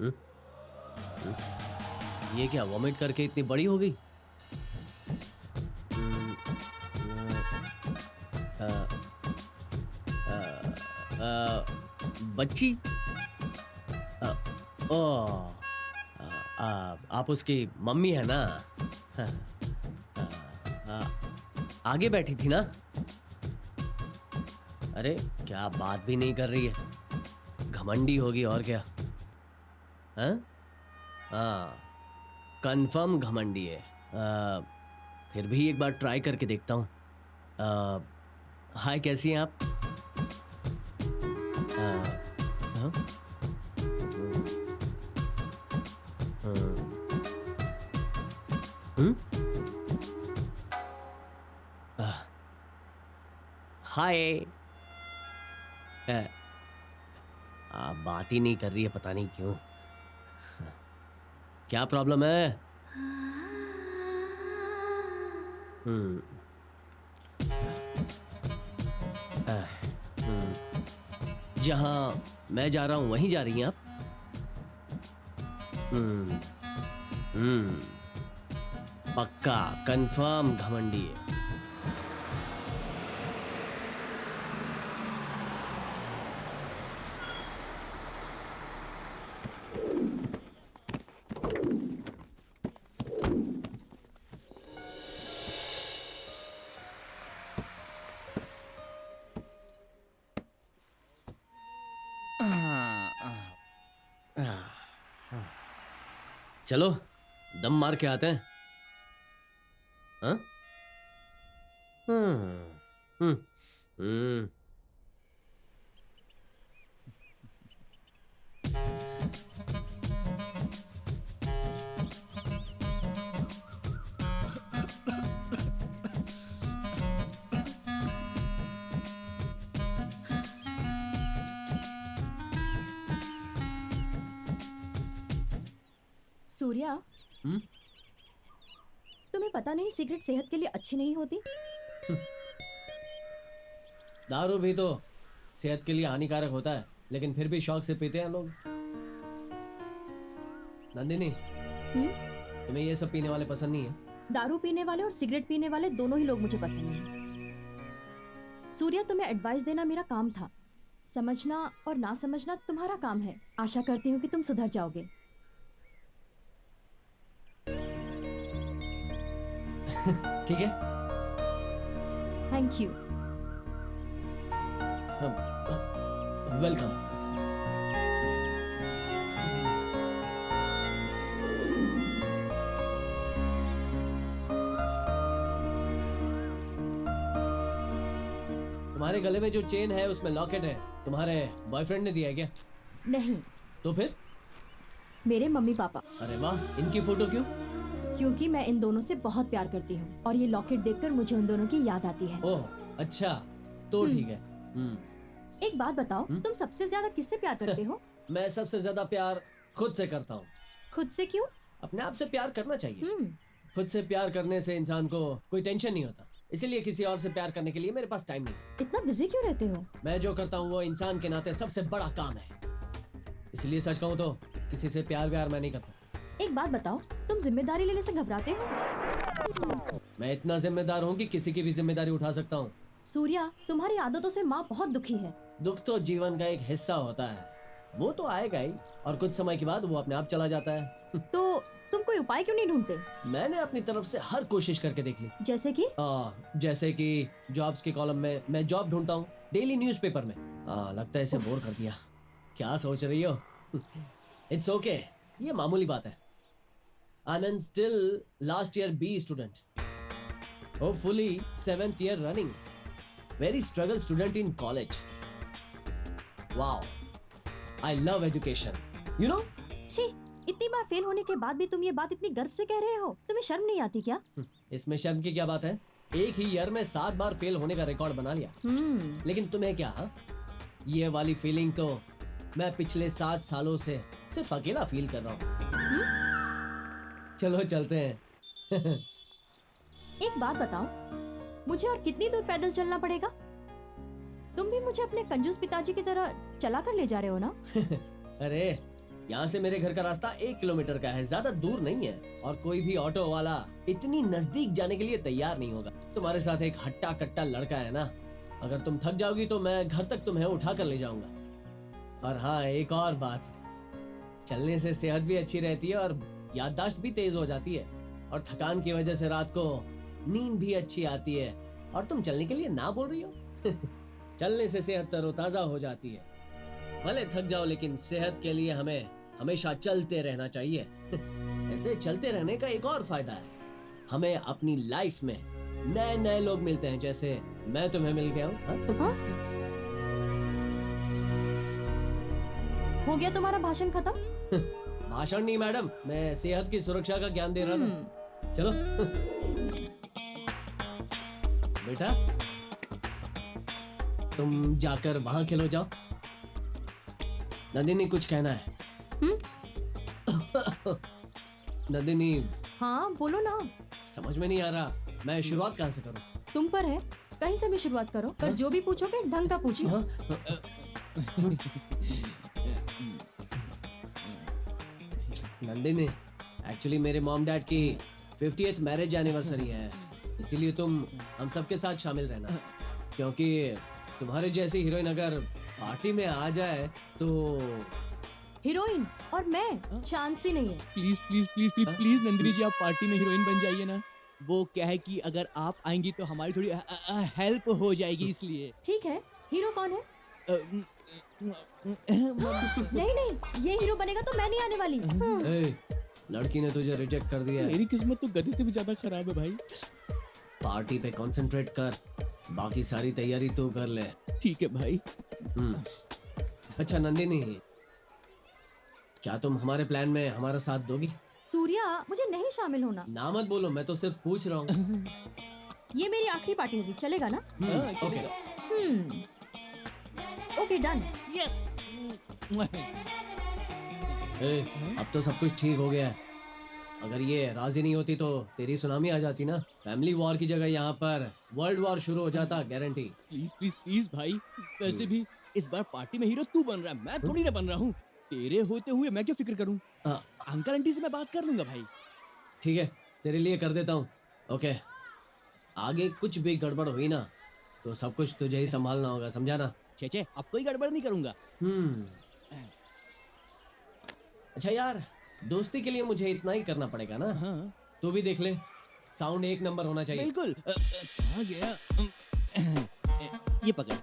हम्म, ये क्या वॉमिट करके इतनी बड़ी हो गई? हम्म, अ, अ, अ, बच्ची? अ, ओ, आप उसकी मम्मी है ना? हाँ, अ, आगे बैठी थी ना? अरे क्या बात भी नहीं कर रही है, घमंडी होगी और क्या। हाँ, हाँ, कंफर्म घमंडी है। फिर भी एक बार ट्राई करके देखता हूँ। हाय, कैसी हैं आप? अ, हाँ, हम्म, हम्म, हम्म, अ, हाय। आप बात ही नहीं कर रही है, पता नहीं क्यों। क्या प्रॉब्लम है? हम्म, अ, हम्म, जहाँ मैं जा रहा हूँ वहीं जा रही हैं आप? हम्म, हम्म, पक्का कंफर्म घमंडी है। चलो, दम मार के आते हैं। हाँ? हम्म, हम्म, हम्म, सूर्या, हम्म। तुम्हें पता नहीं सिगरेट सेहत के लिए अच्छी नहीं होती? दारू भी तो सेहत के लिए हानिकारक होता है, लेकिन फिर भी शौक से पीते हैं लोग। नंदिनी, हम्म। तुम्हें ये सब पीने वाले पसंद नहीं है? दारू पीने वाले और सिगरेट पीने वाले दोनों ही लोग मुझे पसंद नहीं। सूर्या, तुम्हें एडवाइस देना मेरा काम था। समझना और ना समझना तुम्हारा काम है। आशा करती हूँ कि तुम सुधर जाओगे। ठीक है। Thank you. वेलकम। तुम्हारे गले में जो चेन है उसमें लॉकेट है, तुम्हारे बॉयफ्रेंड ने दिया है क्या? नहीं, तो फिर? मेरे मम्मी पापा। अरे वाह, इनकी फोटो क्यों? क्योंकि मैं इन दोनों से बहुत प्यार करती हूँ और ये लॉकेट देखकर मुझे उन दोनों की याद आती है। ओह, अच्छा, तो हम्म। ठीक है। हम्म। एक बात बताओ, हम्म? तुम सबसे ज्यादा किससे प्यार करते हो? मैं सबसे ज्यादा प्यार खुद से करता हूँ। खुद से क्यों? अपने आप से प्यार करना चाहिए। हम्म। खुद से प्यार करने से इंसान को कोई टेंशन नहीं होता, इसीलिए किसी और से प्यार करने के लिए मेरे पास टाइम नहीं है। इतना बिजी क्यों रहते हो? मैं जो करता हूँ वो इंसान के नाते सबसे बड़ा काम है, इसलिए सच कहूँ तो किसी से प्यार व्यार मैं नहीं करता। एक बात बताओ, तुम जिम्मेदारी लेने से घबराते हो? मैं इतना जिम्मेदार हूँ कि किसी की भी जिम्मेदारी उठा सकता हूँ। सूर्या, तुम्हारी आदतों से माँ बहुत दुखी है। दुख तो जीवन का एक हिस्सा होता है, वो तो आएगा ही, और कुछ समय के बाद वो अपने आप चला जाता है। तो तुम कोई उपाय क्यों नहीं ढूंढते? मैंने अपनी तरफ से हर कोशिश करके देख ली। जैसे कि? जैसे कि जॉब्स के कॉलम में मैं जॉब ढूंढता हूँ, डेली न्यूज़पेपर में। लगता है इसे बोर कर दिया। क्या सोच रही हो? इट्स ओके, ये मामूली बात है। I am still last year B student, hopefully 7th year running, very struggle student in college. Wow, I love education, you know. छी, इतनी बार फेल होने के बाद भी तुम ये बात इतनी गर्व से कह रहे हो। तुम्हें शर्म नहीं आती क्या? इसमें शर्म की क्या बात है? एक ही ईयर में 7 बार फेल होने का रिकॉर्ड बना लिया। लेकिन तुम्हें क्या, हाँ? ये वाली फीलिंग तो मैं पिछले 7 सालों से सिर्फ अकेला फील कर रहा हूँ। चलो चलते हैं। एक बात बताओ, मुझे और कितनी दूर पैदल चलना पड़ेगा? तुम भी मुझे अपने कंजूस पिताजी की तरह चला कर ले जा रहे हो ना? अरे, यहाँ से मेरे घर का रास्ता 1 किलोमीटर का है, ज्यादा दूर नहीं है, और कोई भी ऑटो वाला इतनी नजदीक जाने के लिए तैयार नहीं होगा। तुम्हारे साथ एक हट्टा कट्टा लड़का है ना, अगर तुम थक जाओगी तो मैं घर तक तुम्हें उठा कर ले जाऊंगा। और हाँ, एक और बात, चलने से सेहत भी अच्छी रहती है और याददाश्त भी तेज हो जाती है, और थकान की वजह से रात को नींद भी अच्छी आती है। और तुम चलने के लिए ना बोल रही हो? चलने से सेहत तरोताजा हो जाती है। भले थक जाओ, लेकिन सेहत के लिए हमें हमेशा चलते रहना चाहिए। ऐसे चलते रहने का एक और फायदा है, हमें अपनी लाइफ में नए नए लोग मिलते हैं, जैसे मैं तुम्हें मिल गया हूँ। हाँ? हो गया तुम्हारा भाषण खत्म? भाषण नहीं मैडम, मैं सेहत की सुरक्षा का ज्ञान दे रहा था। चलो बेटा, तुम जाकर वहां खेलो जाओ। नंदिनी, कुछ कहना है? नंदिनी, हाँ बोलो ना। समझ में नहीं आ रहा, मैं शुरुआत कहाँ से करूं? तुम पर है, कहीं से भी शुरुआत करो, पर जो भी पूछोगे ढंग का पूछो। हाँ? नंदिनी, एक्चुअली मेरे मॉम डैड की 50th मैरिज एनिवर्सरी है, इसीलिए तुम हम सबके साथ शामिल रहना, क्योंकि तुम्हारे जैसी हीरोइन अगर पार्टी में आ जाए तो। हीरोइन और मैं, चांस ही नहीं है। Please please please please please Nandini ji, आप पार्टी में हीरोइन बन जाइए ना। वो क्या है कि अगर आप आएंगी तो हमारी थोड़ी हेल्प हो जाएगी, इसलिए। ठीक है, हीरो कौन है? नहीं नहीं, ये हीरो बनेगा तो मैं नहीं आने वाली। ए, लड़की ने तुझे रिजेक्ट कर दिया है। मेरी किस्मत तो गधे से भी ज्यादा खराब है भाई। पार्टी पे कंसंट्रेट कर, बाकी सारी तैयारी तू कर ले। ठीक है भाई। अच्छा नंदिनी, क्या तुम हमारे प्लान में हमारा साथ दोगी? सूर्या, मुझे नहीं शामिल होना। ना मत बोलो, मैं तो सिर्फ पूछ रहा हूँ। ये मेरी आखिरी पार्टी होगी, चलेगा ना? ओके। Okay done. यस। अब तो सब कुछ ठीक हो गया है। अगर ये राजी नहीं होती तो तेरी सुनामी आ जाती ना। फैमिली वॉर की जगह यहाँ पर वर्ल्ड वॉर शुरू हो जाता, गारंटी। प्लीज प्लीज प्लीज भाई, वैसे भी इस बार पार्टी में हीरो तू बन रहा है, मैं थोड़ी ना बन रहा हूँ। तेरे होते हुए मैं क्यों फिक्र करूँ? अंकल आंटी से मैं बात कर लूंगा भाई। ठीक है, तेरे लिए कर देता हूँ। ओके, आगे कुछ भी गड़बड़ हुई ना तो सब कुछ तुझे ही संभालना होगा, समझा ना? छे अब कोई गड़बड़ नहीं करूंगा। अच्छा यार, दोस्ती के लिए मुझे इतना ही करना पड़ेगा ना? हाँ तू भी देख ले, साउंड 1 नंबर होना चाहिए। बिल्कुल। कहाँ गया? ये पकड़।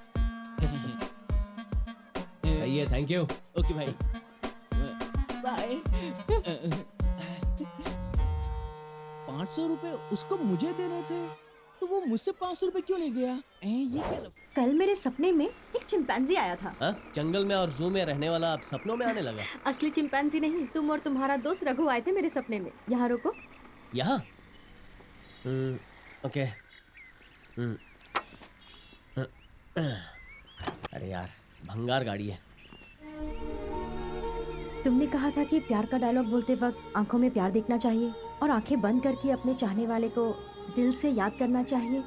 सही है, थैंक यू। ओके भाई, बाय। 500 रुपए उसको मुझे देने थे, तो वो मुझसे 500 रुपए क्यों ले गया? ये क्या कल मेरे सपने में एक चिंपैंजी आया था। जंगल में और जू में रहने वाला अब सपनों में आने लगा। असली चिंपैंजी नहीं, तुम और तुम्हारा दोस्त रघु आए थे मेरे सपने में। यहाँ रुको। यहाँ? ओके। अरे यार, भंगार गाड़ी है। तुमने कहा था कि प्यार का डायलॉग बोलते वक्त आंखों में प्यार देखना चाहिए और आंखें बंद करके अपने चाहने वाले को दिल से याद करना चाहिए,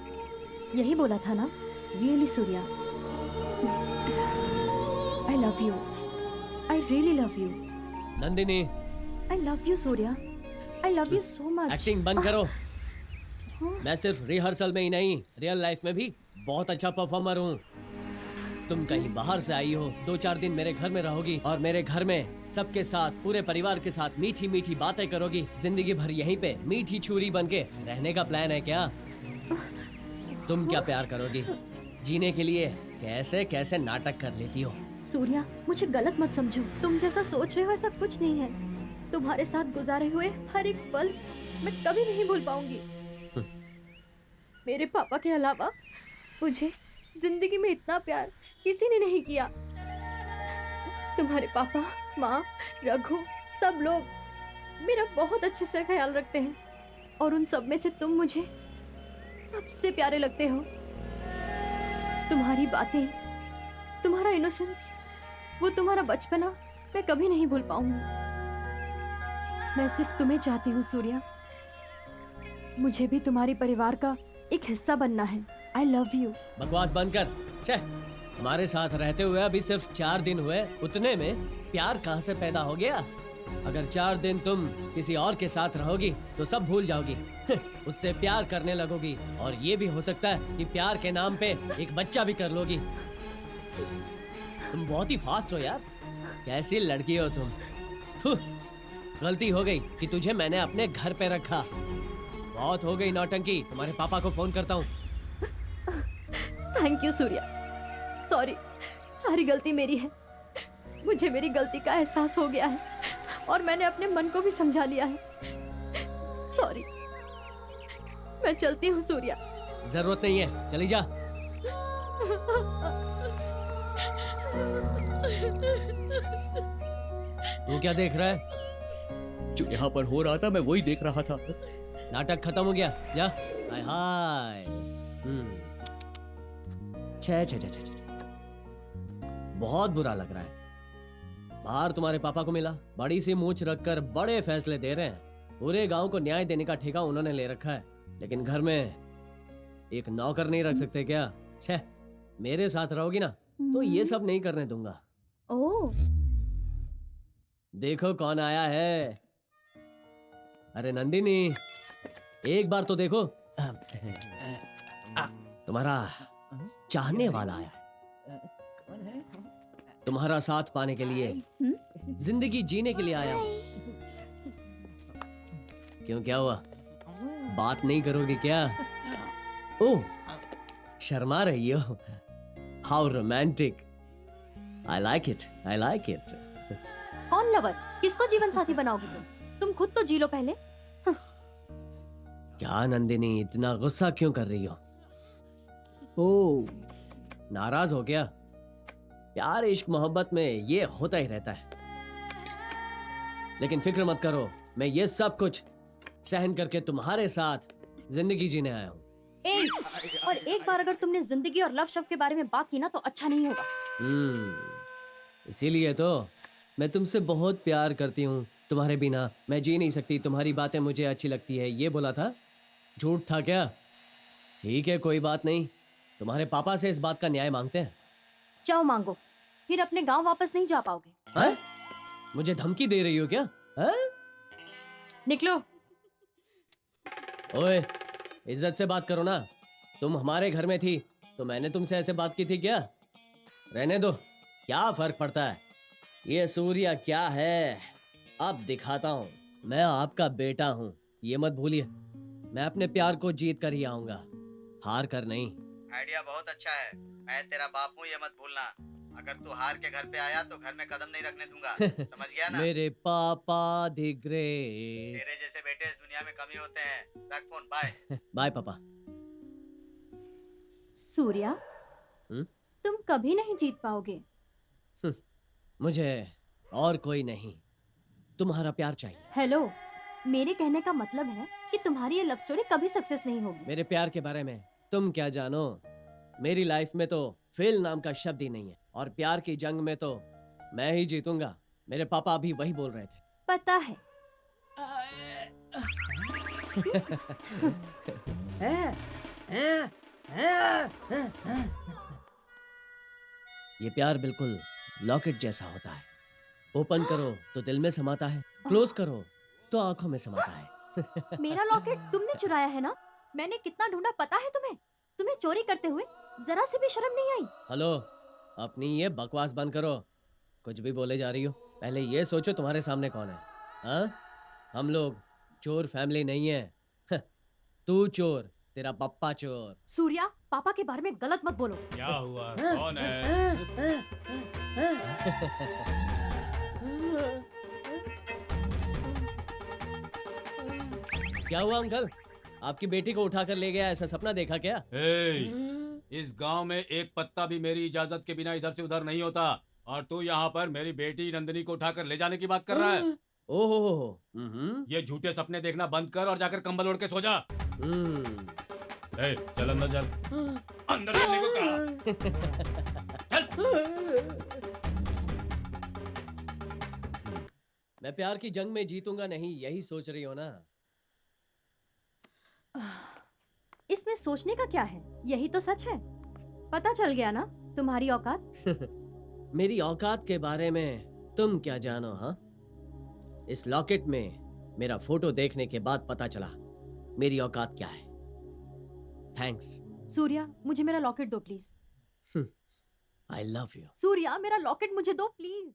यही बोला था ना? Really Surya, I love you, I really love you. Nandini, I love you Surya, I love you so much. Acting बंद करो। मैं सिर्फ रिहर्सल में ही नहीं, रियल लाइफ में भी बहुत अच्छा परफॉर्मर हूँ। तुम कहीं बाहर से आई हो, 2-4 दिन मेरे घर में रहोगी और मेरे घर में सबके साथ, पूरे परिवार के साथ मीठी मीठी बातें करोगी। जिंदगी भर यहीं पे मीठी छुरी बनके रहने का प्लान है क्या? तुम क्या प्यार करोगी? जीने के लिए कैसे कैसे नाटक कर लेती हो। सूर्या, मुझे गलत मत समझो, तुम जैसा सोच रहे हो ऐसा कुछ नहीं है। तुम्हारे साथ गुजारे हुए हर एक पल मैं कभी नहीं भूल पाऊंगी। मेरे पापा के अलावा मुझे जिंदगी में इतना प्यार किसी ने नहीं किया। तुम्हारे पापा, माँ, रघु, सब लोग मेरा बहुत अच्छे से ख्याल रखते हैं और उन सब में से तुम मुझे सबसे प्यारे लगते हो। तुम्हारी बातें, तुम्हारा इनोसेंस, वो तुम्हारा बचपना मैं कभी नहीं भूल पाऊंगी। मैं सिर्फ तुम्हें चाहती हूँ सूर्या, मुझे भी तुम्हारे परिवार का एक हिस्सा बनना है। I love you. बकवास बंद कर। छे, हमारे साथ रहते हुए अभी सिर्फ 4 दिन हुए, उतने में प्यार कहाँ से पैदा हो गया? अगर 4 दिन तुम किसी और के साथ रहोगी तो सब भूल जाओगी। उससे प्यार करने लगोगी और ये भी हो सकता है कि प्यार के नाम पे एक बच्चा भी कर लोगी। तुम बहुत ही फास्ट हो यार, कैसी लड़की हो तुम। थू, गलती हो गई कि तुझे मैंने अपने घर पे रखा। बहुत हो गई नौटंकी, तुम्हारे पापा को फोन करता हूँ। थैंक यू सूर्या, सॉरी, सारी गलती मेरी है। मुझे मेरी गलती का एहसास हो गया है और मैंने अपने मन को भी समझा लिया है। सॉरी, मैं चलती हूँ सूर्या। जरूरत नहीं है, चली जा। तू क्या देख रहा है? जो यहाँ पर हो रहा था मैं वही देख रहा था। नाटक खत्म हो गया, जा। हाय हाय। छे छे छे छे छे। बहुत बुरा लग रहा है। बाहर तुम्हारे पापा को मिला, बड़ी सी मूंछ रखकर बड़े फैसले दे रहे हैं। पूरे गांव को न्याय देने का ठेका उन्होंने ले रखा है, लेकिन घर में एक नौकर नहीं रख सकते क्या? छे, मेरे साथ रहोगी ना तो ये सब नहीं करने दूंगा। ओह, देखो कौन आया है। अरे नंदिनी, एक बार तो देखो। तुम्हारा चाहने वाला आया है। तुम्हारा साथ पाने के लिए, जिंदगी जीने के लिए आया हूं। क्यों, क्या हुआ? बात नहीं करोगे क्या? ओह, शर्मा रही हो। How romantic. I like it, I like it. कौन लवर? किसको जीवन साथी बनाओगी तुम खुद तो जी लो पहले। क्या नंदिनी, इतना गुस्सा क्यों कर रही हो? ओह, नाराज हो क्या? प्यार इश्क मोहब्बत में ये होता ही रहता है। लेकिन फिक्र मत करो, मैं ये सब कुछ सहन करके तुम्हारे साथ जिंदगी जीने आया हूँ। और एक बार अगर तुमने जिंदगी और लव शव के बारे में बात की ना तो अच्छा नहीं होगा। इसीलिए तो मैं तुमसे बहुत प्यार करती हूँ। तुम्हारे बिना मैं जी नहीं सकती, तुम्हारी बातें मुझे अच्छी लगती है, ये बोला था। झूठ था क्या? ठीक है, कोई बात नहीं। तुम्हारे पापा से इस बात का न्याय मांगते हैं। जाओ मांगो, फिर अपने गांव वापस नहीं जा पाओगे। है? मुझे धमकी दे रही हो क्या? है? निकलो। ओए, इज्जत से बात करो ना। तुम हमारे घर में थी तो मैंने तुमसे ऐसे बात की थी क्या? रहने दो, क्या फर्क पड़ता है। ये सूर्या क्या है, अब दिखाता हूँ। मैं आपका बेटा हूँ, ये मत भूलिए। मैं अपने प्यार को जीत कर ही आऊंगा, हार कर नहीं। आइडिया बहुत अच्छा है। मैं तेरा बाप हूँ, ये मत भूलना। अगर तू हार के घर पे आया तो घर में कदम नहीं रखने दूंगा। समझ गया ना? मेरे पापा दी ग्रेट। तेरे जैसे बेटे इस दुनिया में कम ही होते हैं। रख फोन, बाय। बाय पापा। सूर्या, तुम कभी नहीं जीत पाओगे। मुझे और कोई नहीं, तुम्हारा प्यार चाहिए। हेलो, मेरे कहने का मतलब है कि तुम्हारी ये लव स्टोरी कभी सक्सेस नहीं होगी। मेरे प्यार के बारे में तुम क्या जानो? मेरी लाइफ में तो फेल नाम का शब्द ही नहीं है, और प्यार की जंग में तो मैं ही जीतूंगा। मेरे पापा अभी वही बोल रहे थे। पता है। ये प्यार बिल्कुल लॉकेट जैसा होता है। ओपन करो तो दिल में समाता है, क्लोज करो तो आंखों में समाता है। मेरा लॉकेट तुमने चुराया है ना? मैंने कितना ढूंढा पता है तुम्हें? तुम्हें चोरी करते हुए जरा से भी शर्म नहीं आई? हेलो, अपनी ये बकवास बंद करो। कुछ भी बोले जा रही हो। पहले ये सोचो तुम्हारे सामने कौन है। हाँ, हम लोग चोर फैमिली नहीं है। तू चोर, तेरा पप्पा चोर। सूर्या, पापा के बारे में गलत मत बोलो। क्या हुआ? कौन है? क्या हुआ अंकल? आपकी बेटी को उठाकर ले गया, ऐसा सपना देखा क्या? इस गांव में एक पत्ता भी मेरी इजाजत के बिना इधर से उधर नहीं होता, और तू यहाँ पर मेरी बेटी नंदिनी को उठाकर ले जाने की बात कर रहा है। ओहो, ये झूठे सपने देखना बंद कर और जाकर कंबल ओढ़ के सो जा। चल अंदर चल। अंदर चलने को कहा। चल। मैं प्यार की जंग में जीतूंगा नहीं, यही सोच रही हो ना? इसमें सोचने का क्या है, यही तो सच है। पता चल गया ना तुम्हारी औकात? मेरी औकात के बारे में तुम क्या जानो? हाँ, इस लॉकेट में मेरा फोटो देखने के बाद पता चला मेरी औकात क्या है। थैंक्स। सूर्या, मुझे मेरा लॉकेट दो please. I love you. Surya, मेरा लॉकेट मुझे दो प्लीज।